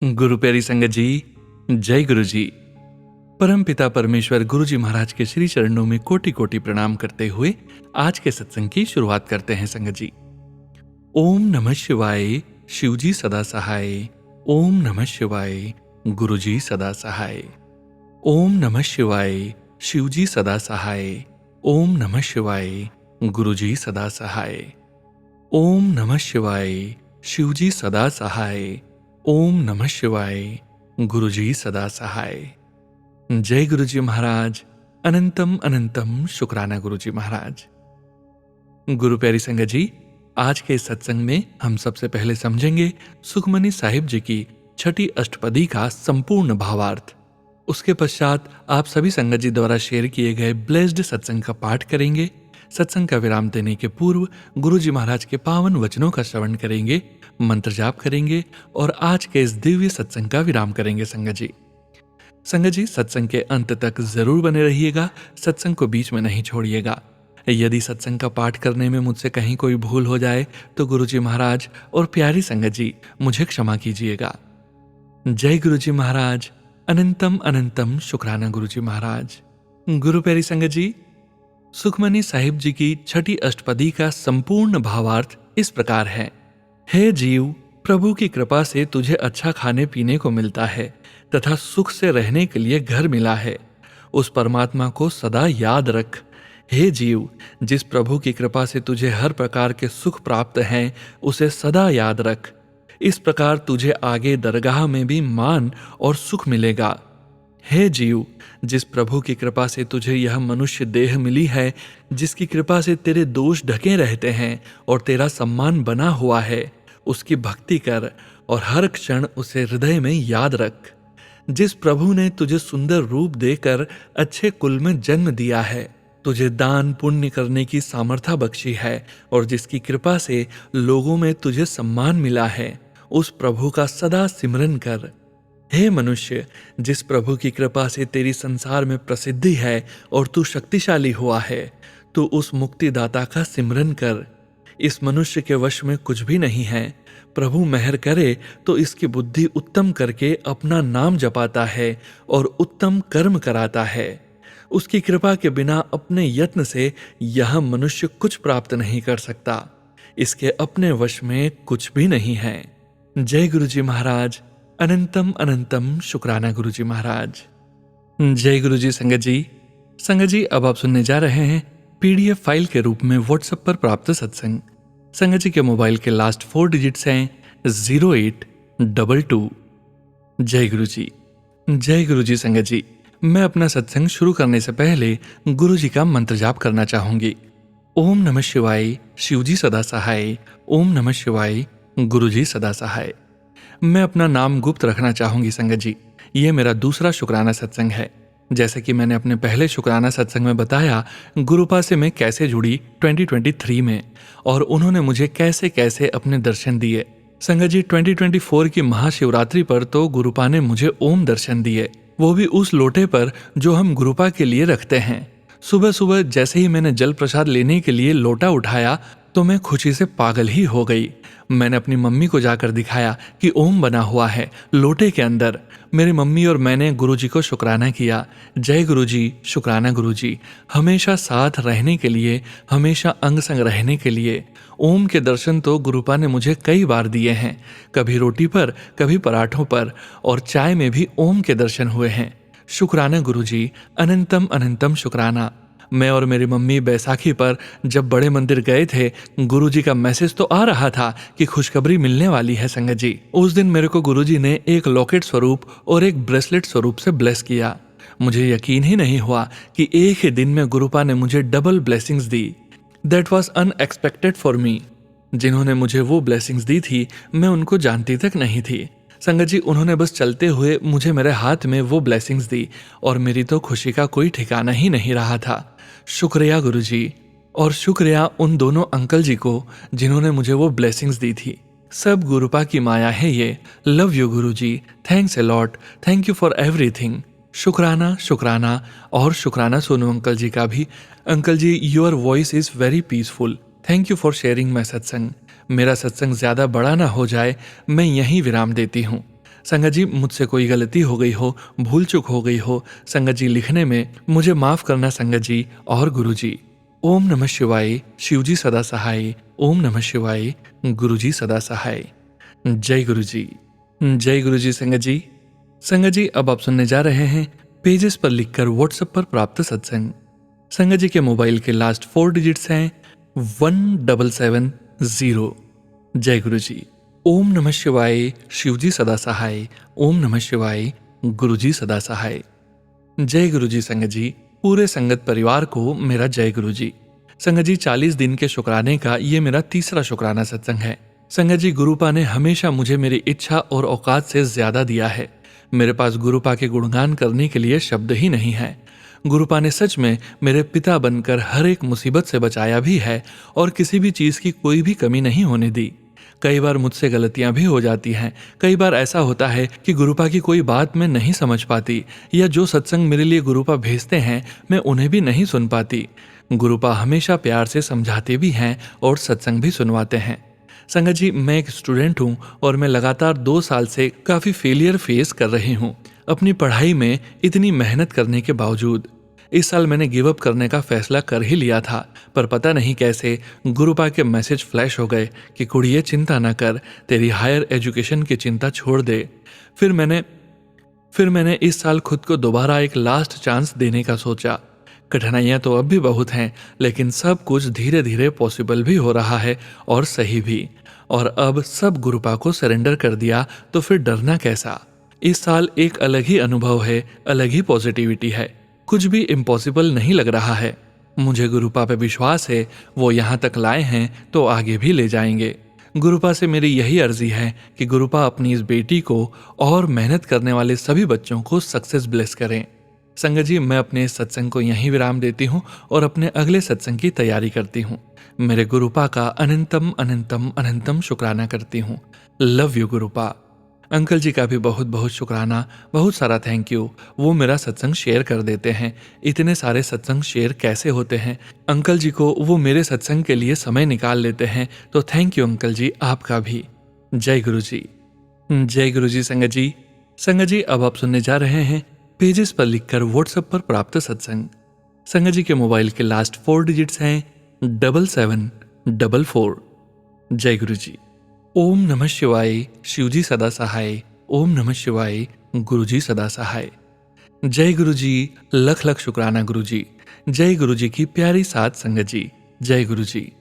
गुरु प्यारी संगत जी, जय गुरु जी। परम पिता परमेश्वर गुरु जी महाराज के श्री चरणों में कोटि कोटि प्रणाम करते हुए आज के सत्संग की शुरुआत करते हैं संगत जी। ओम नमः शिवाय, शिव जी सदा सहाय। ओम नमः शिवाय, गुरु जी सदा सहाय। ओम नमः शिवाय, शिव जी सदा सहाय। ओम नमः शिवाय, गुरु जी सदा सहाय। ओम नमः शिवाय, शिव जी सदा सहाय। ओम नमः शिवाय, गुरु जी सदा सहाय। जय गुरु जी महाराज, अनंतम अनंतम शुक्राना गुरु जी महाराज। गुरु प्यारी संगत जी, आज के इस सत्संग में हम सबसे पहले समझेंगे सुखमनी साहिब जी की छठी अष्टपदी का संपूर्ण भावार्थ। उसके पश्चात आप सभी संगत जी द्वारा शेयर किए गए ब्लेस्ड सत्संग का पाठ करेंगे। सत्संग का विराम देने के पूर्व गुरु जी महाराज के पावन वचनों का श्रवण करेंगे, मंत्र जाप करेंगे और आज के इस दिव्य सत्संग का विराम करेंगे संगत जी। संगत जी, सत्संग के अंत तक जरूर बने रहिएगा, सत्संग को बीच में नहीं छोड़िएगा। यदि सत्संग का पाठ करने में मुझसे कहीं कोई भूल हो जाए तो गुरु जी महाराज और प्यारी संगत जी मुझे क्षमा कीजिएगा। जय गुरु जी महाराज, अनंतम अनंतम शुक्राना गुरु जी महाराज। गुरु प्यारी संगत जी, सुखमनी साहिब जी की छठी अष्टपदी का संपूर्ण भावार्थ इस प्रकार है। हे जीव, प्रभु की कृपा से तुझे अच्छा खाने पीने को मिलता है तथा सुख से रहने के लिए घर मिला है। उस परमात्मा को सदा याद रख। हे जीव, जिस प्रभु की कृपा से तुझे हर प्रकार के सुख प्राप्त हैं, उसे सदा याद रख। इस प्रकार तुझे आगे दरगाह में भी मान और सुख मिलेगा। हे जीव, जिस प्रभु की कृपा से तुझे यह मनुष्य देह मिली है, जिसकी कृपा से तेरे दोष ढके रहते हैं और तेरा सम्मान बना हुआ है, उसकी भक्ति कर और हर क्षण उसे हृदय में याद रख। जिस प्रभु ने तुझे सुंदर रूप देकर अच्छे कुल में जन्म दिया है, तुझे दान पुण्य करने की सामर्थ्य बख्शी है और जिसकी कृपा से लोगों में तुझे सम्मान मिला है, उस प्रभु का सदा सिमरन कर। हे मनुष्य, जिस प्रभु की कृपा से तेरी संसार में प्रसिद्धि है और तू शक्तिशाली हुआ है, तू उस मुक्तिदाता का सिमरन कर। इस मनुष्य के वश में कुछ भी नहीं है। प्रभु मेहर करे तो इसकी बुद्धि उत्तम करके अपना नाम जपाता है और उत्तम कर्म कराता है। उसकी कृपा के बिना अपने यत्न से यह मनुष्य कुछ प्राप्त नहीं कर सकता। इसके अपने वश में कुछ भी नहीं है। जय गुरु जी महाराज, अनंतम अनंतम शुक्राना गुरु जी महाराज। जय गुरु जी संगत जी। संगत जी, अब आप सुनने जा रहे हैं पीडीएफ फाइल के रूप में व्हाट्सएप पर प्राप्त सत्संग। संगत जी के मोबाइल के लास्ट 4 डिजिट्स हैं 0822। जय गुरु जी। जय गुरु जी संगत जी, मैं अपना सत्संग शुरू करने से पहले गुरु जी का मंत्र जाप करना चाहूंगी। ओम नमः शिवाय, शिव जी सदा सहाय। ओम नमः शिवाय, गुरु जी सदा सहाय। मैं अपना नाम गुप्त रखना चाहूंगी संगत जी। ये मेरा दूसरा शुक्राना सत्संग है। जैसे कि मैंने अपने पहले शुक्राना सत्संग में बताया, गुरुपा से मैं कैसे जुड़ी 2023 में और उन्होंने मुझे कैसे कैसे अपने दर्शन दिए। संगत जी, 2024 की महाशिवरात्रि पर तो गुरुपा ने मुझे ओम दर्शन दिए, वो भी उस लोटे पर जो हम गुरुपा के लिए रखते हैं। सुबह सुबह जैसे ही मैंने जल प्रसाद लेने के लिए लोटा उठाया तो मैं खुशी से पागल ही हो गई। मैंने अपनी मम्मी को जाकर दिखाया कि ओम बना हुआ है लोटे के अंदर। मेरी मम्मी और मैंने गुरुजी को शुक्राना किया। जय गुरुजी, शुक्राना गुरुजी, हमेशा साथ रहने के लिए, हमेशा अंग संग रहने के लिए। ओम के दर्शन तो गुरुपा ने मुझे कई बार दिए हैं, कभी रोटी पर, कभी पराठों पर और चाय में भी ओम के दर्शन हुए हैं। शुक्राना गुरुजी, अनंतम अनंतम शुक्राना। मैं और मेरी मम्मी बैसाखी पर जब बड़े मंदिर गए थे, गुरुजी का मैसेज तो आ रहा था कि खुशखबरी मिलने वाली है संगत जी। उस दिन मेरे को गुरुजी ने एक लॉकेट स्वरूप और एक ब्रेसलेट स्वरूप से ब्लेस किया। मुझे यकीन ही नहीं हुआ कि एक ही दिन में गुरुपा ने मुझे double blessings the. That was unexpected for me. जिन्होंने मुझे वो ब्लेसिंग्स दी थी, मैं उनको जानती तक नहीं थी संगत जी। उन्होंने बस चलते हुए मुझे मेरे हाथ में वो ब्लेसिंग्स दी और मेरी तो खुशी का कोई ठिकाना ही नहीं रहा था। शुक्रिया गुरुजी, और शुक्रिया उन दोनों अंकल जी को जिन्होंने मुझे वो ब्लेसिंग्स दी थी। सब गुरुपा की माया है ये। Love you Guruji, thanks a lot, thank you for everything. शुक्राना शुक्राना और शुक्राना सोनू अंकल जी का भी। Uncle ji, your voice is very peaceful, thank you for sharing my satsang. मेरा सत्संग ज्यादा बड़ा ना हो जाए, मैं यहीं विराम देती हूँ। संगत जी, मुझसे कोई गलती हो गई हो, भूल चूक हो गई हो संगत जी लिखने में, मुझे माफ करना संगत जी और गुरु जी। ओम नमः शिवाय, शिवजी सदा सहाय। ओम नमः शिवाय, गुरु जी सदा सहाय। जय गुरु जी। जय गुरु जी संगत जी। संगत जी, अब आप सुनने जा रहे हैं पेजेस पर लिखकर व्हाट्सएप पर प्राप्त सत्संग। संगत जी के मोबाइल के लास्ट 4 डिजिट्स हैं 1770। जय गुरु जी। ओम नमः शिवाय, शिवजी सदा सहाय। ओम नमः शिवाय, गुरु जी सदा सहाय। जय गुरु जी संगत जी। पूरे संगत परिवार को मेरा जय गुरु जी। संगत जी, 40 दिन के शुक्राने का ये मेरा तीसरा शुक्राना सत्संग है। संगत जी, गुरुपा ने हमेशा मुझे मेरी इच्छा और औकात से ज्यादा दिया है। मेरे पास गुरुपा के गुणगान करने के लिए शब्द ही नहीं है। गुरुपा ने सच में मेरे पिता बनकर हर एक मुसीबत से बचाया भी है और किसी भी चीज की कोई भी कमी नहीं होने दी। कई बार मुझसे गलतियां भी हो जाती हैं। कई बार ऐसा होता है कि गुरुपा की कोई बात मैं नहीं समझ पाती, या जो सत्संग मेरे लिए गुरुपा भेजते हैं मैं उन्हें भी नहीं सुन पाती। गुरुपा हमेशा प्यार से समझाते भी हैं और सत्संग भी सुनवाते हैं। संगत जी, मैं एक स्टूडेंट हूँ और मैं लगातार 2 साल से काफी फेलियर फेस कर रही हूँ अपनी पढ़ाई में, इतनी मेहनत करने के बावजूद। इस साल मैंने गिव अप करने का फैसला कर ही लिया था, पर पता नहीं कैसे गुरुपा के मैसेज फ्लैश हो गए कि कुड़िए चिंता न कर, तेरी हायर एजुकेशन की चिंता छोड़ दे। फिर मैंने इस साल खुद को दोबारा एक लास्ट चांस देने का सोचा। कठिनाइयां तो अब भी बहुत हैं, लेकिन सब कुछ धीरे धीरे पॉसिबल भी हो रहा है और सही भी। और अब सब गुरुपा को सरेंडर कर दिया तो फिर डरना कैसा। इस साल एक अलग ही अनुभव है, अलग ही पॉजिटिविटी है। कुछ भी इम्पॉसिबल नहीं लग रहा है। मुझे गुरुपा पे विश्वास है, वो यहाँ तक लाए हैं तो आगे भी ले जाएंगे। गुरुपा से मेरी यही अर्जी है कि गुरुपा अपनी इस बेटी को और मेहनत करने वाले सभी बच्चों को सक्सेस ब्लेस करें। संगत जी, मैं अपने इस सत्संग को यहीं विराम देती हूँ और अपने अगले सत्संग की तैयारी करती हूँ। मेरे गुरुपा का अनंतम अनंतम अनंतम शुक्राना करती हूँ। Love you गुरुपा। अंकल जी का भी बहुत बहुत शुक्राना, बहुत सारा थैंक यू। वो मेरा सत्संग शेयर कर देते हैं। इतने सारे सत्संग शेयर कैसे होते हैं? अंकल जी को वो मेरे सत्संग के लिए समय निकाल लेते हैं, तो थैंक यू अंकल जी, आपका भी। जय गुरु जी। जय गुरु जी संगत जी। संगत जी, अब आप सुनने जा रहे हैं पेजेस पर लिखकर व्हाट्सएप पर प्राप्त सत्संग। संगत जी के मोबाइल के लास्ट 4 डिजिट्स हैं 7744। जय गुरु जी। ओम नमः शिवाय, शिवजी सदा सहाय। ओम नमः शिवाय, गुरु जी सदा सहाय। जय गुरु जी। लख लख शुक्राना गुरु जी। जय गुरु जी की प्यारी साथ संगत जी। जय गुरु जी।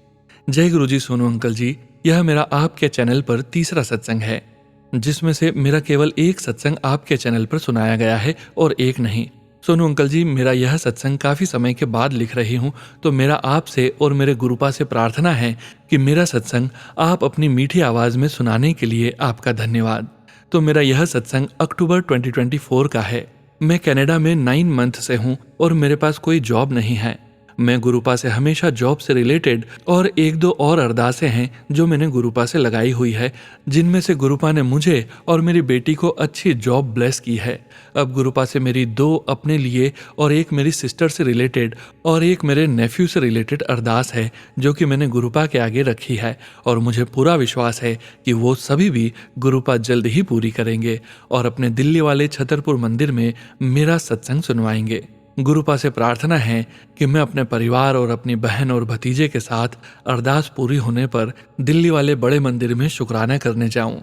जय गुरु जी। सोनू अंकल जी, यह मेरा आपके चैनल पर तीसरा सत्संग है, जिसमें से मेरा केवल एक सत्संग आपके चैनल पर सुनाया गया है और एक नहीं। सोनू अंकल जी, मेरा यह सत्संग काफी समय के बाद लिख रही हूँ, तो मेरा आपसे और मेरे गुरुपा से प्रार्थना है कि मेरा सत्संग आप अपनी मीठी आवाज में सुनाने के लिए आपका धन्यवाद। तो मेरा यह सत्संग अक्टूबर 2024 का है। मैं कनाडा में 9 मंथ से हूँ और मेरे पास कोई जॉब नहीं है। मैं गुरुपा से हमेशा जॉब से रिलेटेड और 1-2 और अरदासें हैं जो मैंने गुरुपा से लगाई हुई है, जिनमें से गुरुपा ने मुझे और मेरी बेटी को अच्छी जॉब ब्लेस की है। अब गुरुपा से मेरी 2 अपने लिए और एक मेरी सिस्टर से रिलेटेड और एक मेरे नेफ्यू से रिलेटेड अरदास है, जो कि मैंने गुरुपा के आगे रखी है और मुझे पूरा विश्वास है कि वो सभी भी गुरुपा जल्द ही पूरी करेंगे और अपने दिल्ली वाले छतरपुर मंदिर में मेरा सत्संग सुनवाएंगे। गुरुपा से प्रार्थना है कि मैं अपने परिवार और अपनी बहन और भतीजे के साथ अरदास पूरी होने पर दिल्ली वाले बड़े मंदिर में शुक्राना करने जाऊं।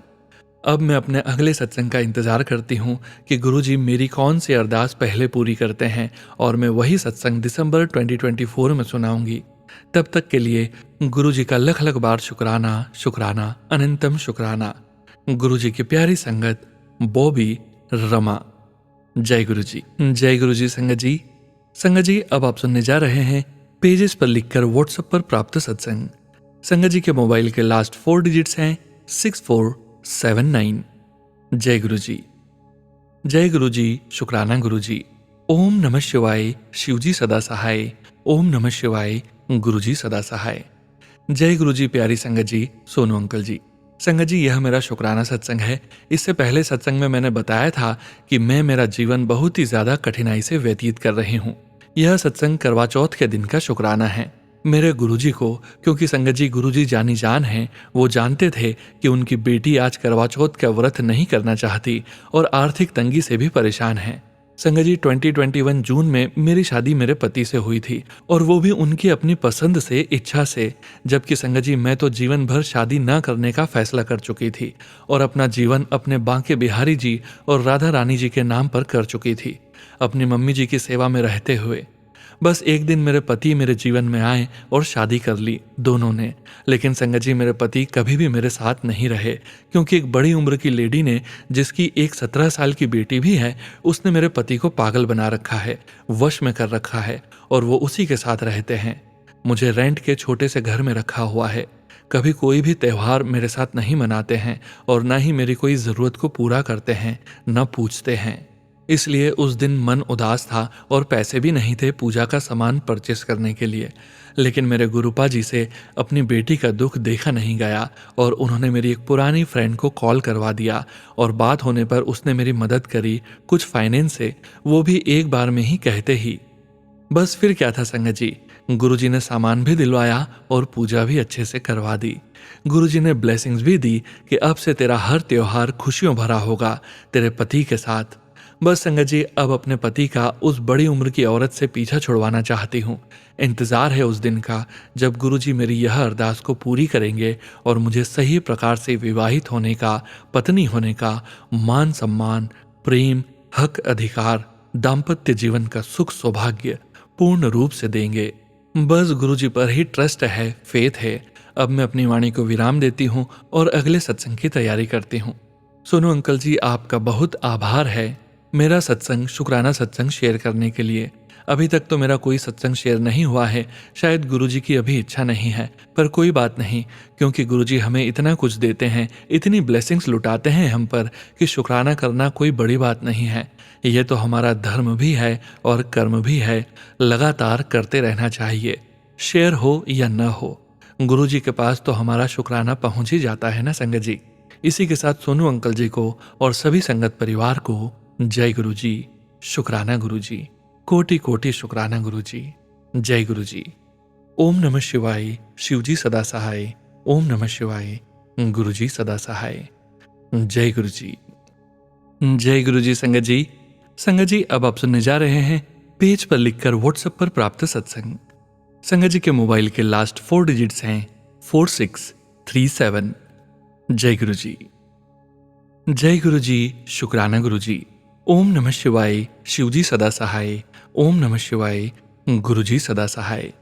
अब मैं अपने अगले सत्संग का इंतजार करती हूं कि गुरुजी मेरी कौन सी अरदास पहले पूरी करते हैं और मैं वही सत्संग दिसंबर 2024 में सुनाऊंगी। तब तक के लिए गुरुजी का लख लख बार शुक्राना, शुक्राना, अनंतम शुक्राना। गुरुजी की प्यारी संगत, बॉबी, रमा। जय गुरु जी। जय गुरु जी संगत जी। संगत जी, अब आप सुनने जा रहे हैं पेजेस पर लिखकर व्हाट्सएप पर प्राप्त सत्संग। संगत जी के मोबाइल के लास्ट 4 डिजिट्स हैं 6479। जय गुरु जी। जय गुरु जी। शुक्राना गुरु जी। ओम नमः शिवाय, शिवजी सदा सहाय। ओम नमः शिवाय, गुरु जी सदा सहाय। जय गुरु जी। प्यारी संगत जी, सोनू अंकल जी। संगत जी, यह मेरा शुक्राना सत्संग है। इससे पहले सत्संग में मैंने बताया था कि मैं मेरा जीवन बहुत ही ज्यादा कठिनाई से व्यतीत कर रही हूँ। यह सत्संग करवा चौथ के दिन का शुक्राना है। मेरे गुरुजी को, क्योंकि संगत जी गुरुजी जानी जान हैं, वो जानते थे कि उनकी बेटी आज करवा चौथ का व्रत नहीं करना चाहती और आर्थिक तंगी से भी परेशान है। संगत जी 2021 जून में मेरी शादी मेरे पति से हुई थी और वो भी उनकी अपनी पसंद से, इच्छा से, जबकि संगत जी मैं तो जीवन भर शादी न करने का फैसला कर चुकी थी और अपना जीवन अपने बांके बिहारी जी और राधा रानी जी के नाम पर कर चुकी थी, अपनी मम्मी जी की सेवा में रहते हुए। बस एक दिन मेरे पति मेरे जीवन में आए और शादी कर ली दोनों ने। लेकिन संगत जी मेरे पति कभी भी मेरे साथ नहीं रहे, क्योंकि एक बड़ी उम्र की लेडी ने, जिसकी एक 17 साल की बेटी भी है, उसने मेरे पति को पागल बना रखा है, वश में कर रखा है और वो उसी के साथ रहते हैं। मुझे रेंट के छोटे से घर में रखा हुआ है। कभी कोई भी त्यौहार मेरे साथ नहीं मनाते हैं और ना ही मेरी कोई ज़रूरत को पूरा करते हैं, न पूछते हैं। इसलिए उस दिन मन उदास था और पैसे भी नहीं थे पूजा का सामान परचेस करने के लिए। लेकिन मेरे गुरुपा जी से अपनी बेटी का दुख देखा नहीं गया और उन्होंने मेरी एक पुरानी फ्रेंड को कॉल करवा दिया और बात होने पर उसने मेरी मदद करी कुछ फाइनेंस से, वो भी एक बार में ही कहते ही। बस फिर क्या था संगत जी, गुरुजी ने सामान भी दिलवाया और पूजा भी अच्छे से करवा दी। गुरुजी ने ब्लेसिंग्स भी दी कि अब से तेरा हर त्योहार खुशियों भरा होगा तेरे पति के साथ। बस संगत जी अब अपने पति का उस बड़ी उम्र की औरत से पीछा छुड़वाना चाहती हूँ। इंतजार है उस दिन का जब गुरुजी मेरी यह अरदास को पूरी करेंगे और मुझे सही प्रकार से विवाहित होने का, पत्नी होने का मान सम्मान, प्रेम, हक, अधिकार, दाम्पत्य जीवन का सुख सौभाग्य पूर्ण रूप से देंगे। बस गुरुजी पर ही ट्रस्ट है, फेथ है। अब मैं अपनी वाणी को विराम देती हूँ और अगले सत्संग की तैयारी करती हूँ। सोनू अंकल जी, आपका बहुत आभार है मेरा सत्संग, शुक्राना सत्संग शेयर करने के लिए। अभी तक तो मेरा कोई सत्संग शेयर नहीं हुआ है, शायद गुरुजी की अभी इच्छा नहीं है, पर कोई बात नहीं, क्योंकि गुरुजी हमें इतना कुछ देते हैं, इतनी ब्लेसिंग्स लुटाते हैं हम पर कि शुक्राना करना कोई बड़ी बात नहीं है। यह तो हमारा धर्म भी है और कर्म भी है, लगातार करते रहना चाहिए, शेयर हो या न हो। गुरुजी के पास तो हमारा शुक्राना पहुंच ही जाता है ना संगत जी। इसी के साथ सोनू अंकल जी को और सभी संगत परिवार को जय गुरुजी, शुक्राना गुरुजी, कोटि कोटि शुक्राना गुरुजी, जय गुरुजी। ओम नमः शिवाय, शिवजी सदा सहाय। ओम नमः शिवाय, गुरुजी सदा सहाय। जय गुरुजी, जय गुरुजी। संगत जी, संगत जी अब आप सुनने जा रहे हैं पेज पर लिखकर व्हाट्सएप पर प्राप्त सत्संग। संगत जी के मोबाइल के लास्ट 4 डिजिट्स हैं 4637। जय गुरुजी, जय गुरुजी, शुक्राना गुरुजी। ओम नमः शिवाय, शिवजी सदा सहाय। ओम नमः शिवाय, गुरुजी सदा सहाय।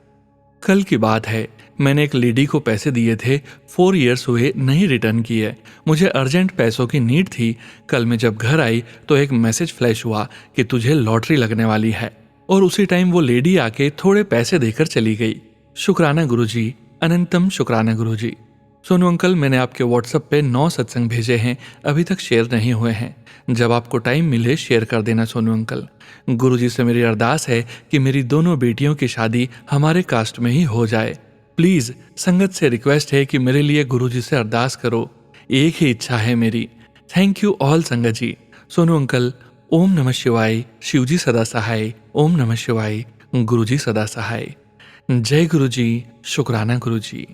कल की बात है, मैंने एक लेडी को पैसे दिए थे, 4 इयर्स हुए नहीं रिटर्न किए। मुझे अर्जेंट पैसों की नीड थी। कल मैं जब घर आई तो एक मैसेज फ्लैश हुआ कि तुझे लॉटरी लगने वाली है, और उसी टाइम वो लेडी आके थोड़े पैसे देकर चली गई। शुक्राना गुरुजी, अनंतम शुक्राना गुरुजी। सोनू अंकल, मैंने आपके व्हाट्सएप पे 9 सत्संग भेजे हैं, अभी तक शेयर नहीं हुए हैं। जब आपको टाइम मिले शेयर कर देना सोनू अंकल। गुरुजी से मेरी अरदास है कि मेरी दोनों बेटियों की शादी हमारे कास्ट में ही हो जाए। प्लीज संगत से रिक्वेस्ट है कि मेरे लिए गुरुजी से अरदास करो, एक ही इच्छा है मेरी। थैंक यू ऑल संगत जी। सोनू अंकल, ओम नमः शिवाय, शिवजी सदा सहाय। ओम नमः शिवाय, गुरुजी सदा सहाय। जय गुरुजी, शुक्राना गुरुजी,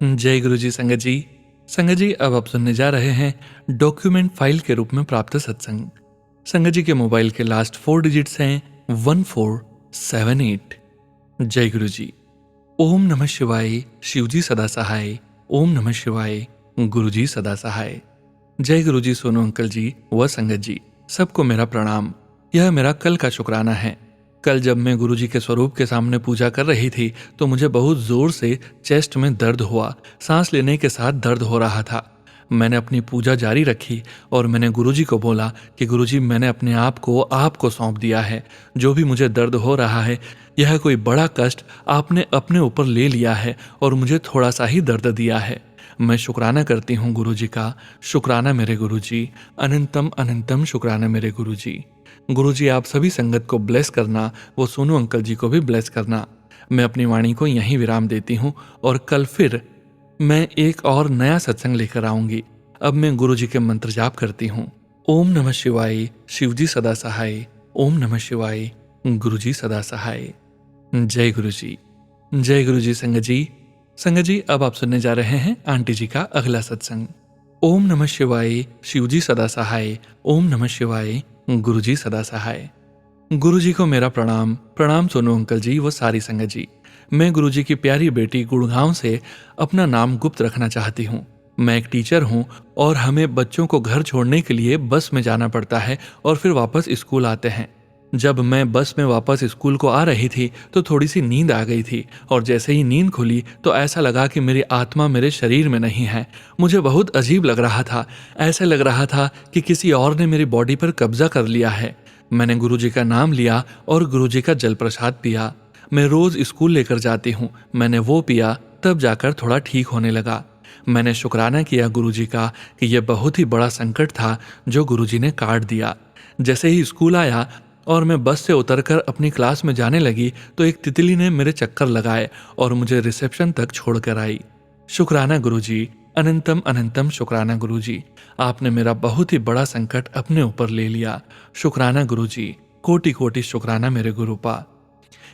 जय गुरुजी। संगत जी, संगत जी अब आप सुनने जा रहे हैं डॉक्यूमेंट फाइल के रूप में प्राप्त सत्संग। संगत जी के मोबाइल के लास्ट 4 डिजिट्स हैं 1478। जय गुरुजी। ओम नमः शिवाय, शिवजी सदा सहाय। ओम नमः शिवाय, गुरुजी सदा सहाय। जय गुरुजी। सोनू अंकल जी व संगत जी, सबको मेरा प्रणाम। यह मेरा कल का शुक्राना है। कल जब मैं गुरुजी के स्वरूप के सामने पूजा कर रही थी तो मुझे बहुत जोर से चेस्ट में दर्द हुआ, सांस लेने के साथ दर्द हो रहा था। मैंने अपनी पूजा जारी रखी और मैंने गुरुजी को बोला कि गुरुजी, मैंने अपने आप को आपको सौंप दिया है। जो भी मुझे दर्द हो रहा है, यह कोई बड़ा कष्ट आपने अपने ऊपर ले लिया है और मुझे थोड़ा सा ही दर्द दिया है। मैं शुक्राना करती हूँ गुरुजी का। शुक्राना मेरे गुरुजी, अनंतम अनंतम शुक्राना मेरे गुरुजी। गुरुजी आप सभी संगत को ब्लेस करना, वो सोनू अंकल जी को भी ब्लेस करना। मैं अपनी वाणी को यहीं विराम देती हूँ और कल फिर मैं एक और नया सत्संग लेकर आऊंगी। अब मैं गुरुजी के मंत्र जाप करती हूँ। ओम नमः शिवाय, शिवजी सदा सहाय। ओम नमः शिवाय, गुरुजी सदा सहाय। जय गुरुजी, जय गुरु जी संगत जी। संगत जी, अब आप सुनने जा रहे हैं आंटी जी का अगला सत्संग। ओम नमः शिवाय, शिव जी सदा सहाय। ओम नमः शिवाय, गुरु जी सदा सहाय। गुरु जी को मेरा प्रणाम। प्रणाम सोनू अंकल जी व सारी संगत जी। मैं गुरु जी की प्यारी बेटी गुड़गांव से अपना नाम गुप्त रखना चाहती हूँ। मैं एक टीचर हूँ और हमें बच्चों को घर छोड़ने के लिए बस में जाना पड़ता है और फिर वापस स्कूल आते हैं। जब मैं बस में वापस स्कूल को आ रही थी तो थोड़ी सी नींद आ गई थी और जैसे ही नींद खुली तो ऐसा लगा कि मेरी आत्मा मेरे शरीर में नहीं है। मुझे बहुत अजीब लग रहा था। ऐसे लग रहा था कि किसी और ने मेरी बॉडी पर कब्जा कर लिया है। मैंने गुरुजी का नाम लिया और गुरुजी का जल प्रसाद पिया। मैं रोज स्कूल लेकर जाती हूँ। मैंने वो पिया, तब जाकर थोड़ा ठीक होने लगा। मैंने शुक्राना किया गुरुजी का कि यह बहुत ही बड़ा संकट था जो गुरुजी ने काट दिया। जैसे ही स्कूल आया और मैं बस से उतरकर अपनी क्लास में जाने लगी तो एक तितली ने मेरे चक्कर लगाए और मुझे रिसेप्शन तक छोड़कर आई। शुक्राना गुरुजी, अनंतम अनंतम शुक्राना गुरुजी। आपने मेरा बहुत ही बड़ा संकट अपने ऊपर ले लिया। शुक्राना गुरुजी, कोटि कोटि शुक्राना मेरे गुरुपा।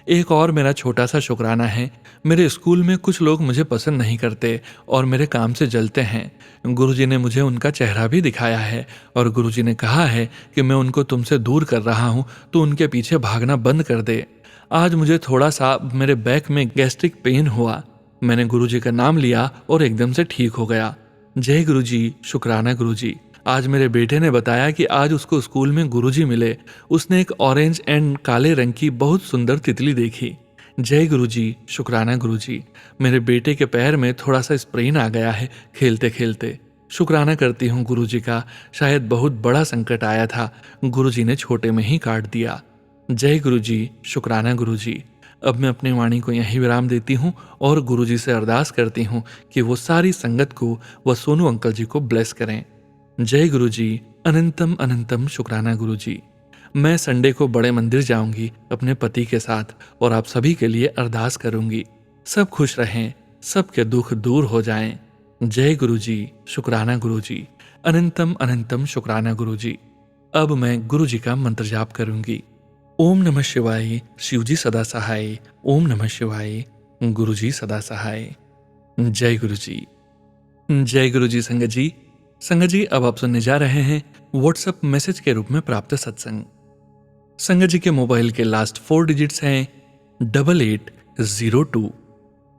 एक और मेरा छोटा सा शुक्राना है। मेरे स्कूल में कुछ लोग मुझे पसंद नहीं करते और मेरे काम से जलते हैं। गुरुजी ने मुझे उनका चेहरा भी दिखाया है और गुरुजी ने कहा है कि मैं उनको तुमसे दूर कर रहा हूँ तो उनके पीछे भागना बंद कर दे। आज मुझे थोड़ा सा मेरे बैक में गैस्ट्रिक पेन हुआ। मैंने गुरुजी का नाम लिया और एकदम से ठीक हो गया। जय गुरुजी, शुक्राना गुरुजी। आज मेरे बेटे ने बताया कि आज उसको स्कूल में गुरुजी मिले। उसने एक ऑरेंज एंड काले रंग की बहुत सुंदर तितली देखी। जय गुरुजी, शुक्राना गुरुजी। मेरे बेटे के पैर में थोड़ा सा स्प्रेन आ गया है खेलते खेलते। शुक्राना करती हूँ गुरुजी का। शायद बहुत बड़ा संकट आया था, गुरुजी ने छोटे में ही काट दिया। जय गुरुजी, शुक्राना गुरुजी। अब मैं अपनी वाणी को यहीं विराम देती हूँ और गुरुजी से अरदास करती हूँ कि वो सारी संगत को व सोनू अंकल जी को ब्लेस करें। जय गुरुजी, अनंतम अनंतम शुक्राना गुरुजी। मैं संडे को बड़े मंदिर जाऊंगी अपने पति के साथ और आप सभी के लिए अरदास करूंगी। सब खुश रहें, सबके दुख दूर हो जाएं। जय गुरुजी, शुक्राना गुरुजी, अनंतम अनंतम शुक्राना गुरुजी। अब मैं गुरुजी का मंत्र जाप करूंगी। ओम नमः शिवाय, शिवजी सदा सहाय। ओम नमः शिवाय, गुरुजी सदा सहाय। जय गुरुजी। जय गुरुजी संगत जी। संगत जी, अब आप सुनने जा रहे हैं व्हाट्सएप मैसेज के रूप में प्राप्त सत्संग। संगत जी के मोबाइल के लास्ट 4 डिजिट्स हैं 8802।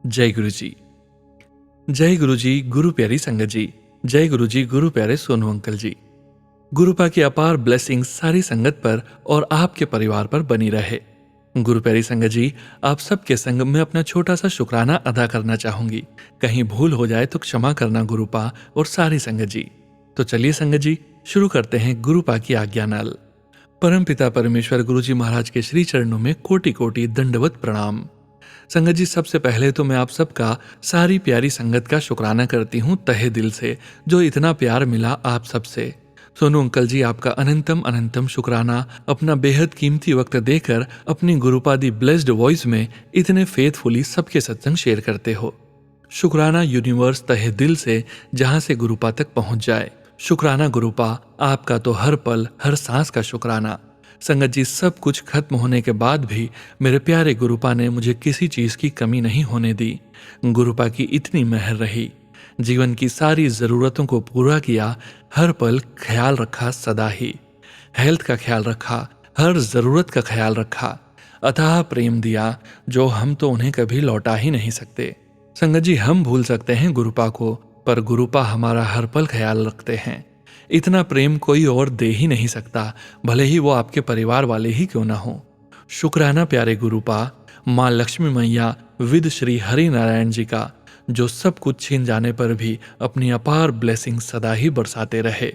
जय गुरुजी। जय गुरुजी, गुरु प्यारी संगत जी। जय गुरुजी, गुरु प्यारे सोनू अंकल जी। गुरुपा की अपार ब्लेसिंग्स सारी संगत पर और आपके परिवार पर बनी रहे। गुरु प्यारी संगत जी, आप सबके संग में अपना छोटा सा शुक्राना अदा करना चाहूंगी। कहीं भूल हो जाए तो क्षमा करना गुरुपा और सारी संगत जी। तो चलिए संगत जी, शुरू करते हैं गुरुपा की आज्ञा नाल। परम पिता परमेश्वर गुरुजी महाराज के श्री चरणों में कोटि कोटि दंडवत प्रणाम। संगत जी, सबसे पहले तो मैं आप सबका, सारी प्यारी संगत का शुक्राना करती हूँ तहे दिल से, जो इतना प्यार मिला आप सबसे। सोनू अंकल जी, आपका अनंतम अनंतम शुक्राना। अपना बेहद कीमती वक्त देकर अपनी गुरुपादी ब्लेस्ड वॉइस में इतने फेथफुली सबके सत्संग शेयर करते हो। शुक्राना यूनिवर्स तहे दिल से जहां से गुरुपा तक पहुंच जाए। शुक्राना गुरुपा, आपका तो हर पल हर सांस का शुक्राना। संगत जी, सब कुछ खत्म होने के बाद भी मेरे प्यारे गुरुपा ने मुझे किसी चीज की कमी नहीं होने दी। गुरुपा की इतनी मेहर रही। जीवन की सारी जरूरतों को पूरा किया, हर पल ख्याल रखा सदा ही। हेल्थ का ख्याल रखा, हर जरूरत का ख्याल रखा। अथाह प्रेम दिया जो हम तो उन्हें कभी लौटा ही नहीं सकते। संगत जी, हम भूल सकते हैं गुरुपा को, पर गुरुपा हमारा हर पल ख्याल रखते हैं। इतना प्रेम कोई और दे ही नहीं सकता, भले ही वो आपके परिवार वाले ही क्यों ना हो। शुक्राना प्यारे गुरुपा, माँ लक्ष्मी मैया विद श्री हरि नारायण जी का, जो सब कुछ छीन जाने पर भी अपनी अपार ब्लेसिंग सदा ही बरसाते रहे।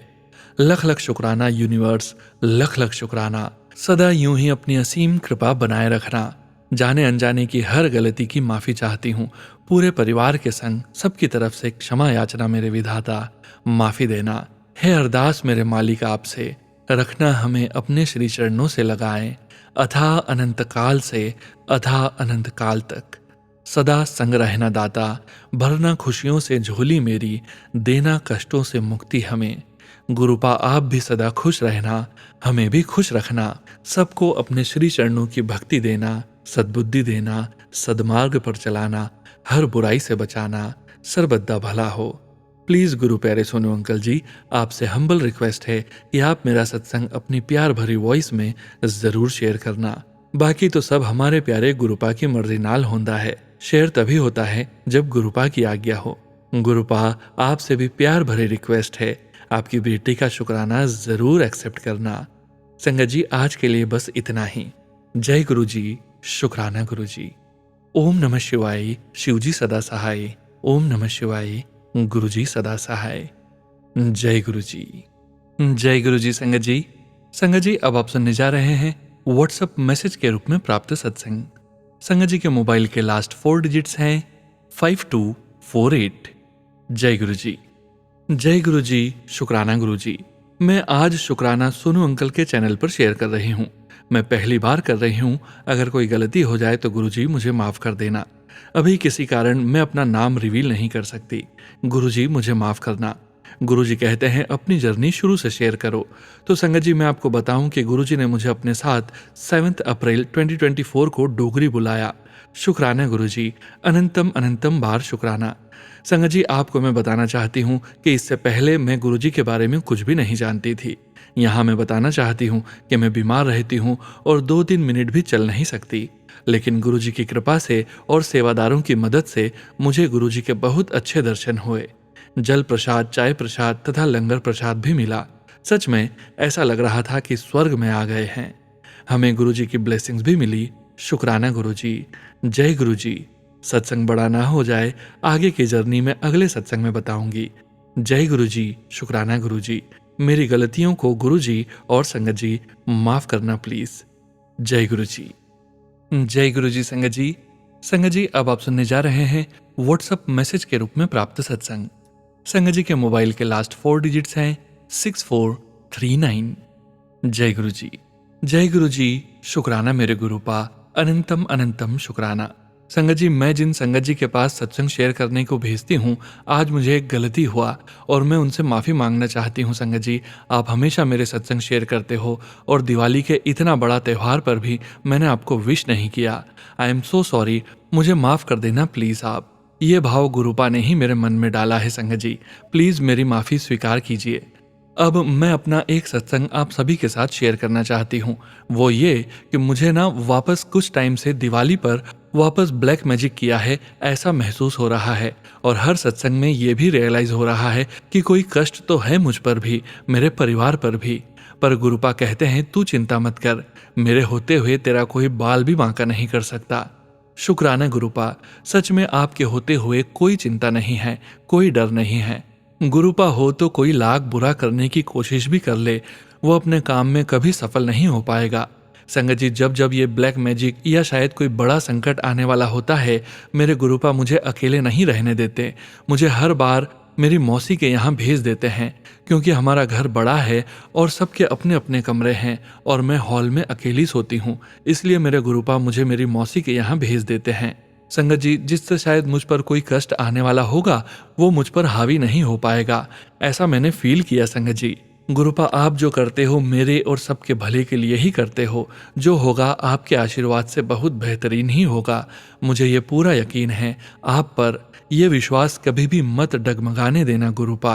लख लख शुक्राना यूनिवर्स, लख लख शुक्राना। सदा यूं ही अपनी असीम कृपा बनाए रखना। जाने अनजाने की हर गलती की माफी चाहती हूँ। पूरे परिवार के संग सबकी तरफ से क्षमा याचना मेरे विधाता, माफी देना है अरदास मेरे मालिक आपसे। रखना हमें अपने श्री चरणों से लगाएं, अथाह अनंत काल से अथाह अनंत काल तक। सदा संग रहना दाता, भरना खुशियों से झोली मेरी, देना कष्टों से मुक्ति हमें। गुरुपा, आप भी सदा खुश रहना, हमें भी खुश रखना। सबको अपने श्री चरणों की भक्ति देना, सद्बुद्धि देना, सद्मार्ग पर चलाना, हर बुराई से बचाना, सर्वदा भला हो। प्लीज गुरु प्यारे सोनू अंकल जी, आपसे हम्बल रिक्वेस्ट है कि आप मेरा सत्संग अपनी प्यार भरी वॉइस में जरूर शेयर करना। बाकी तो सब हमारे प्यारे गुरुपा की मर्जी नाल होंदा है। शेयर तभी होता है जब गुरुपा की आज्ञा हो। गुरुपा, आपसे भी प्यार भरी रिक्वेस्ट है, आपकी बेटी का शुक्राना जरूर एक्सेप्ट करना। संगत जी, आज के लिए बस इतना ही। जय गुरु जी, शुक्राना गुरु जी। ओम नमः शिवाय, शिवजी सदा सहाय। ओम नमः शिवाय, गुरु जी सदा सहाय। जय गुरु जी। जय गुरु जी। संगत जी, अब आप सुनने जा रहे हैं व्हाट्सएप मैसेज के रूप में प्राप्त सत्संग। संगत जी के मोबाइल के लास्ट 4 डिजिट्स हैं 5248। जय गुरु जी। जय गुरु जी, शुक्राना गुरु जी। मैं आज शुक्राना सोनू अंकल के चैनल पर शेयर कर रही हूँ। मैं पहली बार कर रही हूँ। अगर कोई गलती हो जाए तो गुरु जी मुझे माफ कर देना। अभी किसी कारण मैं अपना नाम रिवील नहीं कर सकती। गुरु जी मुझे माफ करना। गुरु जी कहते हैं अपनी जर्नी शुरू से शेयर करो। तो संगत जी, मैं आपको बताऊं कि गुरु जी ने मुझे अपने साथ 7 अप्रैल 2024 को डोगरी बुलाया। शुक्राना गुरु जी, अनंतम अनंतम बार शुक्राना। संगत जी, आपको मैं बताना चाहती हूँ कि इससे पहले मैं गुरु जी के बारे में कुछ भी नहीं जानती थी। यहाँ मैं बताना चाहती हूँ कि मैं बीमार रहती हूँ और 2-3 मिनट भी चल नहीं सकती, लेकिन गुरु जी की कृपा से और सेवादारों की मदद से मुझे गुरु जी के बहुत अच्छे दर्शन हुए। जल प्रसाद, चाय प्रसाद तथा लंगर प्रसाद भी मिला। सच में ऐसा लग रहा था कि स्वर्ग में आ गए हैं। हमें गुरु जी की ब्लेसिंग्स भी मिली। शुक्राना गुरु जी। जय गुरु जी। सत्संग बड़ा ना हो जाए, आगे की जर्नी में अगले सत्संग में बताऊंगी। जय गुरु जी, शुक्राना गुरु जी। मेरी गलतियों को गुरु जी और संगत जी माफ करना प्लीज। जय गुरु जी। जय गुरु जी। संगत जी, अब आप सुनने जा रहे हैं व्हाट्सएप मैसेज के रूप में प्राप्त सत्संग। संगत जी के मोबाइल के लास्ट 4 डिजिट्स हैं 6439। जय गुरु जी। जय गुरु जी, शुक्राना मेरे गुरुपा, अनंतम अनंतम शुक्राना। संगत जी, मैं जिन संगत जी के पास सत्संग शेयर करने को भेजती हूँ, आज मुझे एक गलती हुआ और मैं उनसे माफ़ी मांगना चाहती हूँ। संगत जी, आप हमेशा मेरे सत्संग शेयर करते हो और दिवाली के इतना बड़ा त्यौहार पर भी मैंने आपको विश नहीं किया। आई एम सो सॉरी, मुझे माफ़ कर देना प्लीज़ आप। ये भाव गुरुपा ने ही मेरे मन में डाला है। संगत जी, प्लीज़ मेरी माफ़ी स्वीकार कीजिए। अब मैं अपना एक सत्संग आप सभी के साथ शेयर करना चाहती हूँ। वो ये कि मुझे ना वापस कुछ टाइम से दिवाली पर वापस ब्लैक मैजिक किया है ऐसा महसूस हो रहा है, और हर सत्संग में ये भी रियलाइज हो रहा है कि कोई कष्ट तो है मुझ पर भी, मेरे परिवार पर भी। पर गुरुपा कहते हैं तू चिंता मत कर, मेरे होते हुए तेरा कोई बाल भी बांका नहीं कर सकता। शुक्राना गुरुपा, सच में आपके होते हुए कोई चिंता नहीं है, कोई डर नहीं है। गुरुपा हो तो कोई लाख बुरा करने की कोशिश भी कर ले, वो अपने काम में कभी सफल नहीं हो पाएगा। संगत जी, जब जब ये ब्लैक मैजिक या शायद कोई बड़ा संकट आने वाला होता है, मेरे गुरुपा मुझे अकेले नहीं रहने देते। मुझे हर बार मेरी मौसी के यहाँ भेज देते हैं, क्योंकि हमारा घर बड़ा है और सबके अपने अपने कमरे हैं और मैं हॉल में अकेली सोती हूँ। इसलिए मेरे गुरुपा मुझे मेरी मौसी के यहाँ भेज देते हैं। संगत जी, जिससे शायद मुझ पर कोई कष्ट आने वाला होगा, वो मुझ पर हावी नहीं हो पाएगा, ऐसा मैंने फील किया। संगत जी, गुरुपा आप जो करते हो मेरे और सबके भले के लिए ही करते हो। जो होगा आपके आशीर्वाद से बहुत बेहतरीन ही होगा। मुझे ये पूरा यकीन है आप पर। यह विश्वास कभी भी मत डगमगाने देना गुरुपा।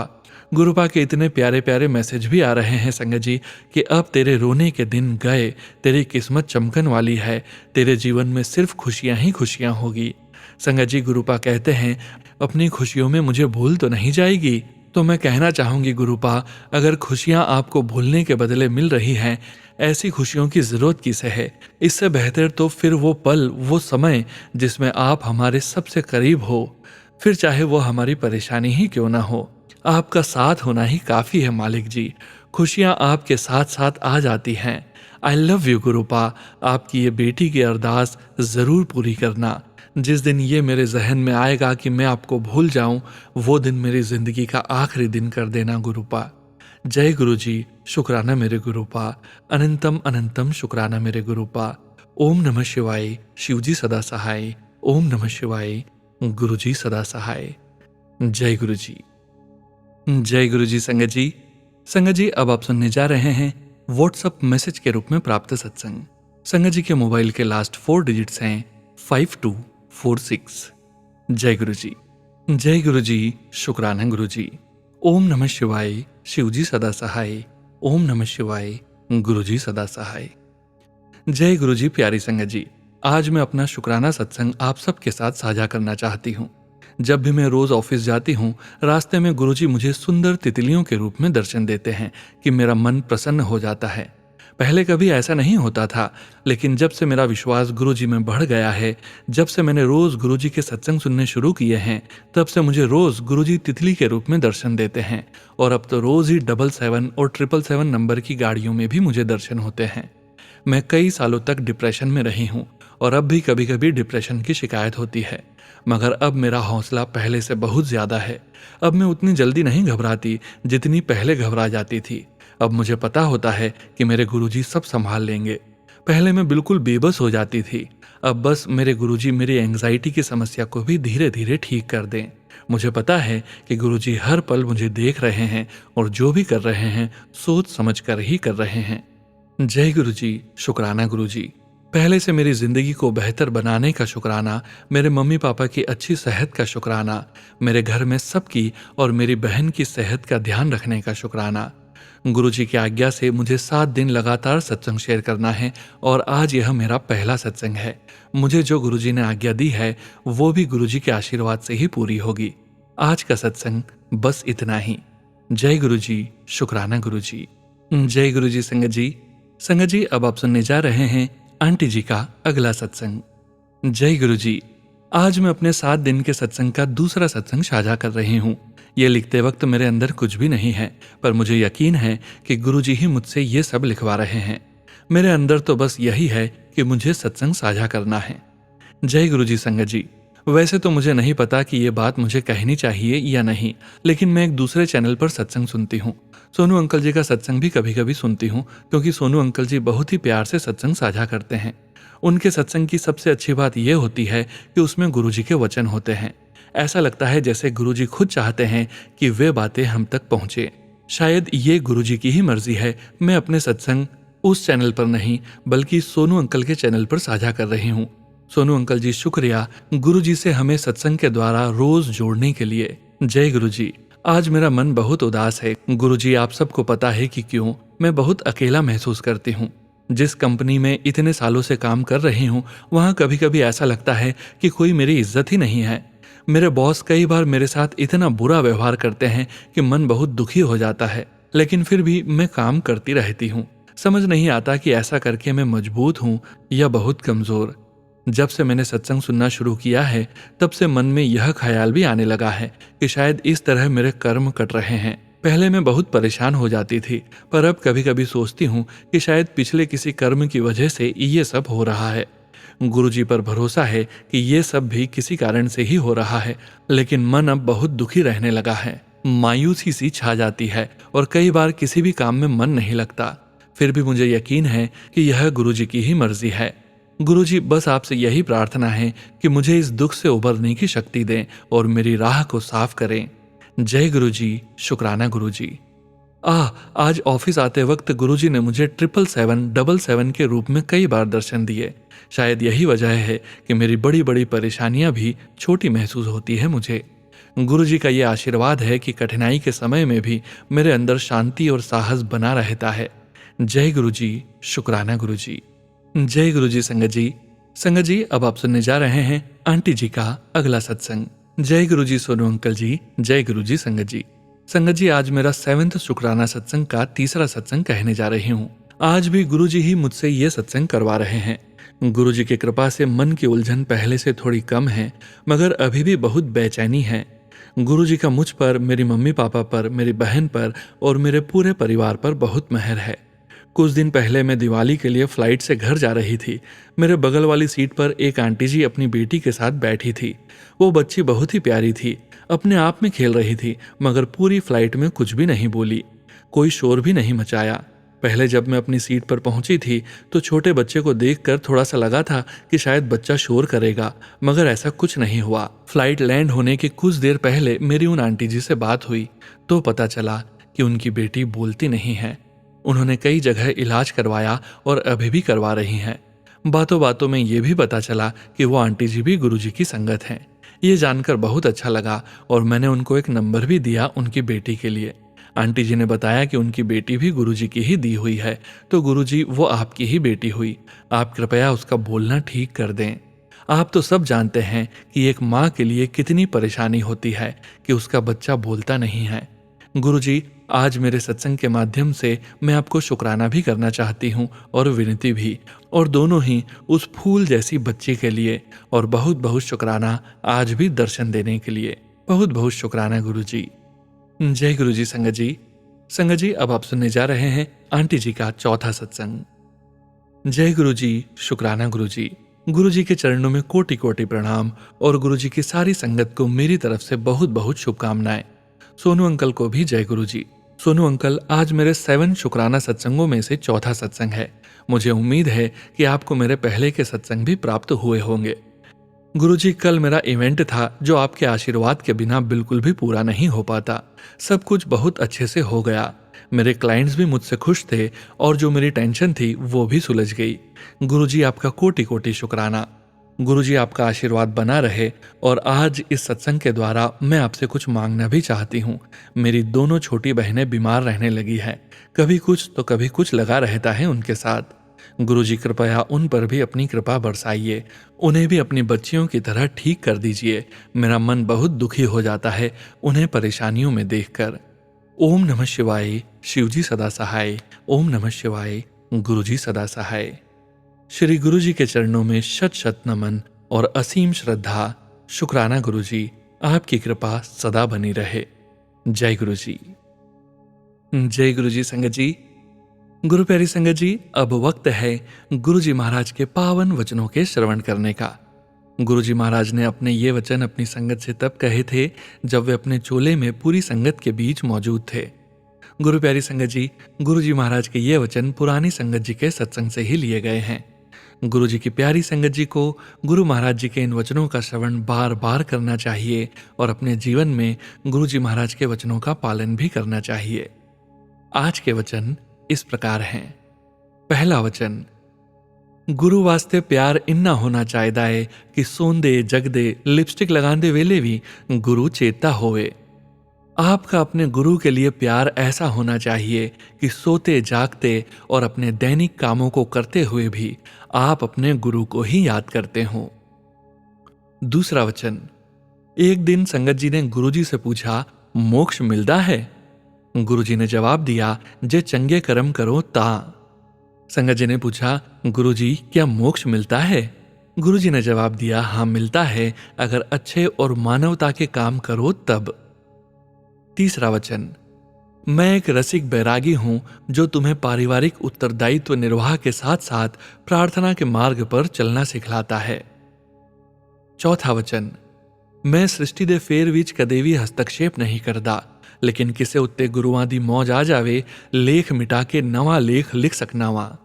गुरुपा के इतने प्यारे प्यारे मैसेज भी आ रहे हैं संगत जी कि अब तेरे रोने के दिन गए, तेरी किस्मत चमकन वाली है, तेरे जीवन में सिर्फ खुशियां ही खुशियां होगी। संगत जी, गुरुपा कहते हैं अपनी खुशियों में मुझे भूल तो नहीं जाएगी। तो मैं कहना चाहूंगी गुरुपा, अगर खुशियां आपको भूलने के बदले मिल रही हैं, ऐसी खुशियों की जरूरत किसे है। इससे बेहतर तो फिर वो पल, वो समय जिसमें आप हमारे सबसे करीब हो, फिर चाहे वो हमारी परेशानी ही क्यों ना हो। आपका साथ होना ही काफी है मालिक जी। खुशियां आपके साथ साथ आ जाती हैं। I love you गुरुपा। आपकी ये बेटी की अरदास जरूर पूरी करना। जिस दिन ये मेरे जहन में आएगा कि मैं आपको भूल जाऊं, वो दिन मेरी जिंदगी का आखिरी दिन कर देना गुरुपा। जय गुरु जी, शुक्राना मेरे गुरुपा, अनंतम अनंतम शुक्राना मेरे गुरुपा। ओम नमः शिवाय, शिवजी सदा सहाय। ओम नमः शिवाय, गुरु जी सदा सहाय। जय गुरु जी। जय गुरु जी। संगत जी, अब आप सुनने जा रहे हैं व्हाट्सएप मैसेज के रूप में प्राप्त सत्संग। संगत जी के मोबाइल के लास्ट 4 डिजिट्स हैं 5246। जय गुरु जी। जय गुरु जी। शुक्राना गुरु जी। ओम नमः शिवाय। शिव जी सदा सहाय। ओम नमः शिवाय। गुरु जी सदा सहाय। जय गुरु जी। प्यारी संगत जी, आज मैं अपना शुक्राना सत्संग आप सबके साथ साझा करना चाहती हूँ। जब भी मैं रोज ऑफिस जाती हूँ, रास्ते में गुरुजी मुझे सुंदर तितलियों के रूप में दर्शन देते हैं कि मेरा मन प्रसन्न हो जाता है। पहले कभी ऐसा नहीं होता था, लेकिन जब से मेरा विश्वास गुरुजी में बढ़ गया है, जब से मैंने रोज गुरुजी के सत्संग सुनने शुरू किए हैं, तब से मुझे रोज गुरुजी तितली के रूप में दर्शन देते हैं। और अब तो रोज ही 777 और 777 नंबर की गाड़ियों में भी मुझे दर्शन होते हैं। मैं कई सालों तक डिप्रेशन में रही हूँ और अब भी कभी कभी डिप्रेशन की शिकायत होती है, मगर अब मेरा हौसला पहले से बहुत ज्यादा है। अब मैं उतनी जल्दी नहीं घबराती जितनी पहले घबरा जाती थी। अब मुझे पता होता है कि मेरे गुरुजी सब संभाल लेंगे। पहले मैं बिल्कुल बेबस हो जाती थी, अब बस मेरे गुरुजी मेरी एंग्जाइटी की समस्या को भी धीरे धीरे ठीक कर दें। मुझे पता है कि गुरुजी हर पल मुझे देख रहे हैं और जो भी कर रहे हैं सोच समझ कर ही कर रहे हैं। जय गुरु जी। शुक्राना गुरु जी। पहले से मेरी जिंदगी को बेहतर बनाने का शुक्राना, मेरे मम्मी पापा की अच्छी सेहत का शुक्राना, मेरे घर में सबकी और मेरी बहन की सेहत का ध्यान रखने का शुक्राना। गुरुजी की आज्ञा से मुझे 7 दिन लगातार सत्संग शेयर करना है और आज यह मेरा पहला सत्संग है। मुझे जो गुरुजी ने आज्ञा दी है वो भी गुरुजी के आशीर्वाद से ही पूरी होगी। आज का सत्संग बस इतना ही। जय गुरु जी। शुक्राना गुरु जी। जय गुरु जी। संगत जी, संगत जी, अब आप सुनने जा रहे हैं आंटी जी का अगला सत्संग। जय गुरु जी। आज मैं अपने 7 दिन के सत्संग का दूसरा सत्संग साझा कर रही हूँ। ये लिखते वक्त मेरे अंदर कुछ भी नहीं है, पर मुझे यकीन है कि गुरुजी ही मुझसे ये सब लिखवा रहे हैं। मेरे अंदर तो बस यही है कि मुझे सत्संग साझा करना है। जय गुरु जी। संगत जी, वैसे तो मुझे नहीं पता कि ये बात मुझे कहनी चाहिए या नहीं, लेकिन मैं एक दूसरे चैनल पर सत्संग सुनती हूँ। सोनू अंकल जी का सत्संग भी कभी कभी सुनती हूँ, क्योंकि सोनू अंकल जी बहुत ही प्यार से सत्संग साझा करते हैं। उनके सत्संग की सबसे अच्छी बात यह होती है कि उसमें गुरुजी के वचन होते हैं। ऐसा लगता है जैसे गुरुजी खुद चाहते हैं कि वे बातें हम तक पहुंचे। शायद ये गुरुजी की ही मर्जी है, मैं अपने सत्संग उस चैनल पर नहीं बल्कि सोनू अंकल के चैनल पर साझा कर रही हूँ। सोनू अंकल जी, शुक्रिया गुरुजी से हमें सत्संग के द्वारा रोज जोड़ने के लिए। जय गुरुजी। आज मेरा मन बहुत उदास है। गुरुजी, आप सबको पता है कि क्यों मैं बहुत अकेला महसूस करती हूँ। जिस कंपनी में इतने सालों से काम कर रही हूँ, वहाँ कभी कभी ऐसा लगता है कि कोई मेरी इज्जत ही नहीं है। मेरे बॉस कई बार मेरे साथ इतना बुरा व्यवहार करते हैं कि मन बहुत दुखी हो जाता है, लेकिन फिर भी मैं काम करती रहती हूँ। समझ नहीं आता कि ऐसा करके मैं मजबूत हूँ या बहुत कमजोर। जब से मैंने सत्संग सुनना शुरू किया है, तब से मन में यह ख्याल भी आने लगा है कि शायद इस तरह मेरे कर्म कट रहे हैं। पहले मैं बहुत परेशान हो जाती थी, पर अब कभी कभी सोचती हूँ कि शायद पिछले किसी कर्म की वजह से ये सब हो रहा है। गुरुजी पर भरोसा है कि ये सब भी किसी कारण से ही हो रहा है, लेकिन मन अब बहुत दुखी रहने लगा है। मायूसी सी छा जाती है और कई बार किसी भी काम में मन नहीं लगता। फिर भी मुझे यकीन है कि यह गुरुजी की ही मर्जी है। गुरुजी, बस आपसे यही प्रार्थना है कि मुझे इस दुख से उबरने की शक्ति दें और मेरी राह को साफ करें। जय गुरुजी। शुक्राना गुरुजी। आज ऑफिस आते वक्त गुरुजी ने मुझे 777 के रूप में कई बार दर्शन दिए। शायद यही वजह है कि मेरी बड़ी बड़ी परेशानियां भी छोटी महसूस होती है मुझे। गुरुजी का ये आशीर्वाद है कि कठिनाई के समय में भी मेरे अंदर शांति और साहस बना रहता है। जय गुरुजी। शुक्राना गुरुजी। जय गुरुजी। संगत जी, संगत जी, अब आप सुनने जा रहे हैं आंटी जी का अगला सत्संग। जय गुरुजी सोनू अंकल जी। जय गुरुजी। संगत जी, संगत जी, आज मेरा 7वां शुक्राना सत्संग का तीसरा सत्संग कहने जा रही हूँ। आज भी गुरुजी ही मुझसे ये सत्संग करवा रहे हैं। गुरुजी की कृपा से मन की उलझन पहले से थोड़ी कम है, मगर अभी भी बहुत बेचैनी है। गुरुजी का मुझ पर, मेरी मम्मी पापा पर, मेरी बहन पर और मेरे पूरे परिवार पर बहुत मेहर है। कुछ दिन पहले मैं दिवाली के लिए फ्लाइट से घर जा रही थी। मेरे बगल वाली सीट पर एक आंटी जी अपनी बेटी के साथ बैठी थी। वो बच्ची बहुत ही प्यारी थी, अपने आप में खेल रही थी, मगर पूरी फ्लाइट में कुछ भी नहीं बोली, कोई शोर भी नहीं मचाया। पहले जब मैं अपनी सीट पर पहुंची थी तो छोटे बच्चे को देखकर थोड़ा सा लगा था कि शायद बच्चा शोर करेगा, मगर ऐसा कुछ नहीं हुआ। फ्लाइट लैंड होने के कुछ देर पहले मेरी उन आंटी जी से बात हुई तो पता चला कि उनकी बेटी बोलती नहीं है। उन्होंने कई जगह इलाज करवाया और अभी भी करवा रही हैं। बातों बातों में ये भी पता चला कि वो आंटी जी भी गुरुजी की संगत हैं। ये जानकर बहुत अच्छा लगा और मैंने उनको एक नंबर भी दिया उनकी बेटी के लिए। आंटी जी ने बताया कि उनकी बेटी भी गुरुजी की ही दी हुई है, तो गुरुजी वो आपकी ही बेटी हुई। आप कृपया उसका बोलना ठीक कर दें। आप तो सब जानते हैं कि एक माँ के लिए कितनी परेशानी होती है कि उसका बच्चा बोलता नहीं है। गुरुजी, आज मेरे सत्संग के माध्यम से मैं आपको शुक्राना भी करना चाहती हूँ और विनती भी, और दोनों ही उस फूल जैसी बच्ची के लिए। और बहुत बहुत शुक्राना आज भी दर्शन देने के लिए। बहुत बहुत शुक्राना गुरुजी। जय गुरुजी संगत जी। संगत जी, अब आप सुनने जा रहे हैं आंटी जी का चौथा सत्संग। जय गुरुजी, शुक्राना गुरुजी। गुरुजी के चरणों में कोटि कोटि प्रणाम और गुरुजी की सारी संगत को मेरी तरफ से बहुत बहुत शुभकामनाएं। सोनू अंकल को भी जय गुरुजी। सोनू अंकल, आज मेरे 7 शुक्राना सत्संगों में से चौथा सत्संग है। मुझे उम्मीद है कि आपको मेरे पहले के सत्संग भी प्राप्त हुए होंगे। गुरुजी, कल मेरा इवेंट था जो आपके आशीर्वाद के बिना बिल्कुल भी पूरा नहीं हो पाता। सब कुछ बहुत अच्छे से हो गया। मेरे क्लाइंट्स भी मुझसे खुश थे और जो मेरी टेंशन थी वो भी सुलझ गई। गुरुजी, आपका कोटि कोटि शुक्राना। गुरुजी, आपका आशीर्वाद बना रहे। और आज इस सत्संग के द्वारा मैं आपसे कुछ मांगना भी चाहती हूँ। मेरी दोनों छोटी बहनें बीमार रहने लगी हैं। कभी कुछ तो कभी कुछ लगा रहता है उनके साथ। गुरुजी, कृपया उन पर भी अपनी कृपा बरसाइए। उन्हें भी अपनी बच्चियों की तरह ठीक कर दीजिए। मेरा मन बहुत दुखी हो जाता है उन्हें परेशानियों में देखकर। ओम नमः शिवाय। शिवजी सदा सहाय। ओम नमः शिवाय। गुरुजी सदा सहाय। श्री गुरुजी के चरणों में शत शत नमन और असीम श्रद्धा। शुक्राना गुरुजी, आपकी कृपा सदा बनी रहे। जय गुरुजी। जय गुरुजी संगत जी। गुरु प्यारी संगत जी, अब वक्त है गुरुजी महाराज के पावन वचनों के श्रवण करने का। गुरुजी महाराज ने अपने ये वचन अपनी संगत से तब कहे थे जब वे अपने चोले में पूरी संगत के बीच मौजूद थे। गुरु प्यारी संगत जी, गुरुजी महाराज के ये वचन पुरानी संगत जी के सत्संग से ही लिए गए हैं। गुरुजी की प्यारी संगत जी को गुरु महाराज जी के इन वचनों का श्रवण बार बार करना चाहिए और अपने जीवन में गुरुजी महाराज के वचनों का पालन भी करना चाहिए। आज के वचन इस प्रकार हैं। पहला वचन, गुरु वास्ते प्यार इन्ना होना चाहिदा है कि सोंदे जगदे लिपस्टिक लगांदे वेले भी गुरु चेता होवे। आपका अपने गुरु के लिए प्यार ऐसा होना चाहिए कि सोते जागते और अपने दैनिक कामों को करते हुए भी आप अपने गुरु को ही याद करते हो। दूसरा वचन, एक दिन संगत जी ने गुरुजी से पूछा, मोक्ष मिलता है? गुरुजी ने जवाब दिया, जे चंगे कर्म करो ता। संगत जी ने पूछा, गुरुजी क्या मोक्ष मिलता है? गुरुजी ने जवाब दिया, हाँ मिलता है, अगर अच्छे और मानवता के काम करो तब। तीसरा वचन, मैं एक रसिक बैरागी हूं जो तुम्हें पारिवारिक उत्तरदायित्व निर्वाह के साथ साथ प्रार्थना के मार्ग पर चलना सिखलाता है। चौथा वचन, मैं सृष्टि दे फेर विच कदे भी हस्तक्षेप नहीं करदा, लेकिन किसे उत्ते गुरुआं दी मौज आ जावे लेख मिटा के नवा लेख लिख सकना वा।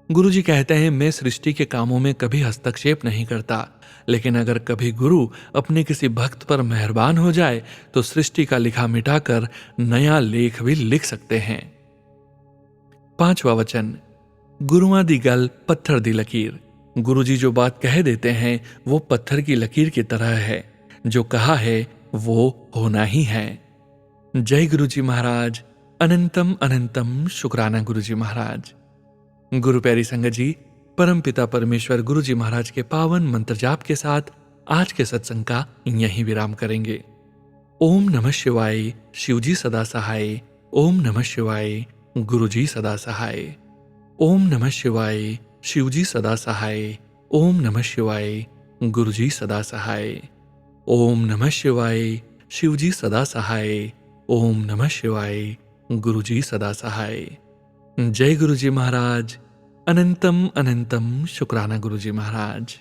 गुरुजी कहते हैं, मैं सृष्टि के कामों में कभी हस्तक्षेप नहीं करता, लेकिन अगर कभी गुरु अपने किसी भक्त पर मेहरबान हो जाए तो सृष्टि का लिखा मिटाकर नया लेख भी लिख सकते हैं। पांचवा वचन, गुरुआं दी गल पत्थर दी लकीर। गुरुजी जो बात कह देते हैं वो पत्थर की लकीर की तरह है, जो कहा है वो होना ही है। जय गुरुजी महाराज। अनंतम अनंतम शुक्राना गुरुजी महाराज। गुरु प्यारी संगत जी, परम पिता परमेश्वर गुरुजी महाराज के पावन मंत्र जाप के साथ आज के सत्संग का यहीं विराम करेंगे। ओम नमः शिवाय। शिवजी सदा सहाय। ओम नमः शिवाय। गुरुजी सदा सहाय। ओम नमः शिवाय। शिवजी सदा सहाय। ओम नमः शिवाय। गुरुजी सदा सहाय। ओम नमः शिवाय। शिवजी सदा सहाय। ओम नमः शिवाय। गुरुजी सदा सहाय। जय गुरुजी महाराज। अनंतम अनंतम शुक्राना गुरुजी महाराज।